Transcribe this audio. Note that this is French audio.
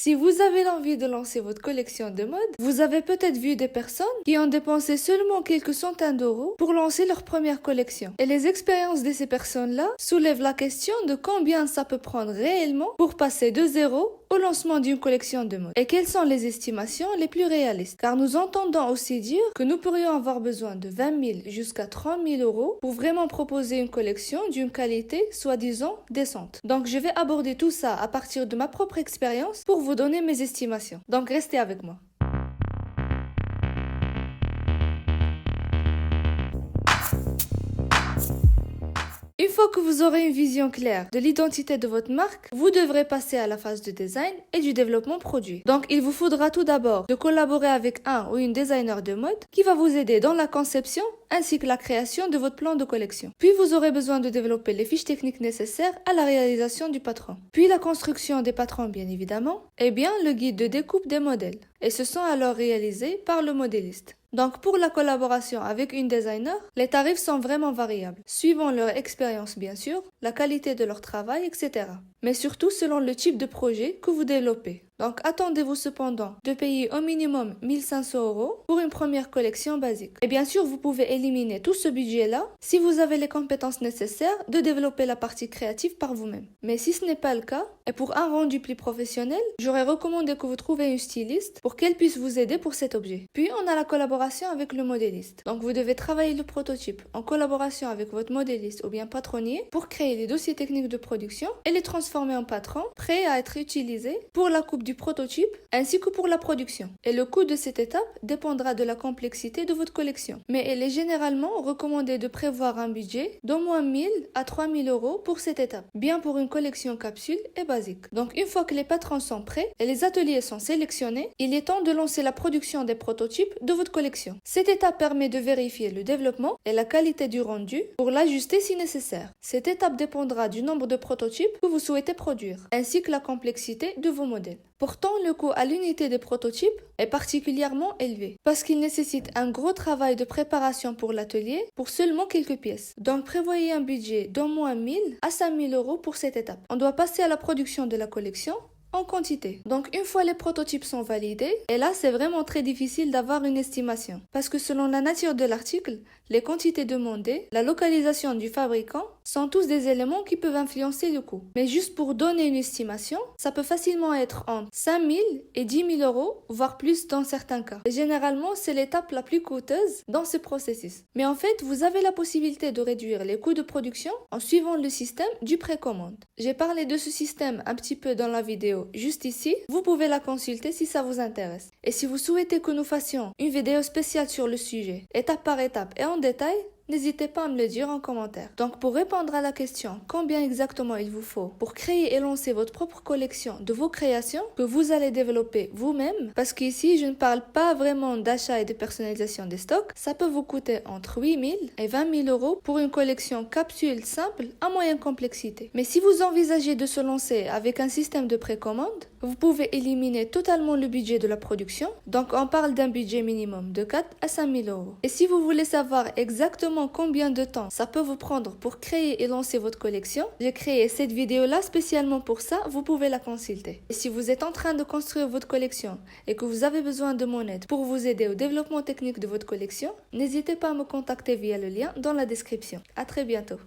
Si vous avez l'envie de lancer votre collection de mode, vous avez peut-être vu des personnes qui ont dépensé seulement quelques centaines d'euros pour lancer leur première collection. Et les expériences de ces personnes-là soulèvent la question de combien ça peut prendre réellement pour passer de zéro au lancement d'une collection de mode. Et quelles sont les estimations les plus réalistes? Car nous entendons aussi dire que nous pourrions avoir besoin de 20 000 jusqu'à 30 000 euros pour vraiment proposer une collection d'une qualité soi-disant décente. Donc je vais aborder tout ça à partir de ma propre expérience pour vous donner mes estimations. Donc restez avec moi. Une fois que vous aurez une vision claire de l'identité de votre marque, vous devrez passer à la phase de design et du développement produit. Donc, il vous faudra tout d'abord de collaborer avec un ou une designer de mode qui va vous aider dans la conception ainsi que la création de votre plan de collection. Puis, vous aurez besoin de développer les fiches techniques nécessaires à la réalisation du patron. Puis, la construction des patrons, bien évidemment, et bien le guide de découpe des modèles. Et ce sont alors réalisés par le modéliste. Donc pour la collaboration avec une designer, les tarifs sont vraiment variables, suivant leur expérience bien sûr, la qualité de leur travail, etc. Mais surtout selon le type de projet que vous développez. Donc attendez-vous cependant de payer au minimum 1500 euros pour une première collection basique. Et bien sûr, vous pouvez éliminer tout ce budget-là si vous avez les compétences nécessaires de développer la partie créative par vous-même. Mais si ce n'est pas le cas, et pour un rendu plus professionnel, j'aurais recommandé que vous trouviez une styliste pour qu'elle puisse vous aider pour cet objet. Puis on a la collaboration avec le modéliste. Donc vous devez travailler le prototype en collaboration avec votre modéliste ou bien patronnier pour créer les dossiers techniques de production et les transformer en patrons prêts à être utilisés pour la coupe du prototype ainsi que pour la production. Et le coût de cette étape dépendra de la complexité de votre collection. Mais il est généralement recommandé de prévoir un budget d'au moins 1000 à 3000 euros pour cette étape, bien pour une collection capsule et basique. Donc une fois que les patrons sont prêts et les ateliers sont sélectionnés, il est temps de lancer la production des prototypes de votre collection. Cette étape permet de vérifier le développement et la qualité du rendu pour l'ajuster si nécessaire. Cette étape dépendra du nombre de prototypes que vous souhaitez produire, ainsi que la complexité de vos modèles. Pourtant, le coût à l'unité des prototypes est particulièrement élevé parce qu'il nécessite un gros travail de préparation pour l'atelier pour seulement quelques pièces. Donc prévoyez un budget d'au moins 1000 à 5000 euros pour cette étape. On doit passer à la production de la collection en quantité. Donc une fois les prototypes sont validés, et là c'est vraiment très difficile d'avoir une estimation parce que selon la nature de l'article, les quantités demandées, la localisation du fabricant sont tous des éléments qui peuvent influencer le coût. Mais juste pour donner une estimation, ça peut facilement être entre 5000 et 10 000 euros, voire plus dans certains cas. Et généralement, c'est l'étape la plus coûteuse dans ce processus. Mais en fait, vous avez la possibilité de réduire les coûts de production en suivant le système du précommande. J'ai parlé de ce système un petit peu dans la vidéo juste ici. Vous pouvez la consulter si ça vous intéresse. Et si vous souhaitez que nous fassions une vidéo spéciale sur le sujet, étape par étape et en détail, n'hésitez pas à me le dire en commentaire. Donc pour répondre à la question combien exactement il vous faut pour créer et lancer votre propre collection de vos créations que vous allez développer vous-même, parce qu'ici je ne parle pas vraiment d'achat et de personnalisation des stocks, ça peut vous coûter entre 8 000 et 20 000 euros pour une collection capsule simple à moyenne complexité. Mais si vous envisagez de se lancer avec un système de précommande, vous pouvez éliminer totalement le budget de la production. Donc on parle d'un budget minimum de 4 à 5 000 euros. Et si vous voulez savoir exactement combien de temps ça peut vous prendre pour créer et lancer votre collection, j'ai créé cette vidéo là spécialement pour ça, vous pouvez la consulter. Et si vous êtes en train de construire votre collection et que vous avez besoin de mon aide pour vous aider au développement technique de votre collection, n'hésitez pas à me contacter via le lien dans la description. À très bientôt.